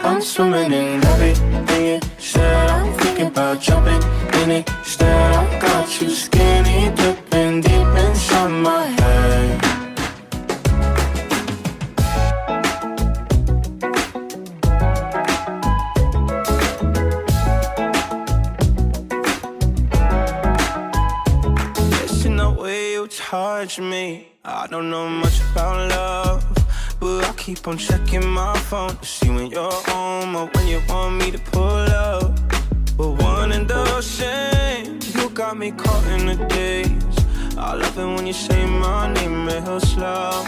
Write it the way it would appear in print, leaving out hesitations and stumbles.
I'm swimming in everything you said. I'm thinking about jumping in it. Instead, I got you skinny dipping deep inside my head. Listen the way you touch me. I don't know much about love, but I keep on checking my phone to see when you're home or when you want me to pull up. But one and the same, you got me caught in the days. I love it when you say my name real slow.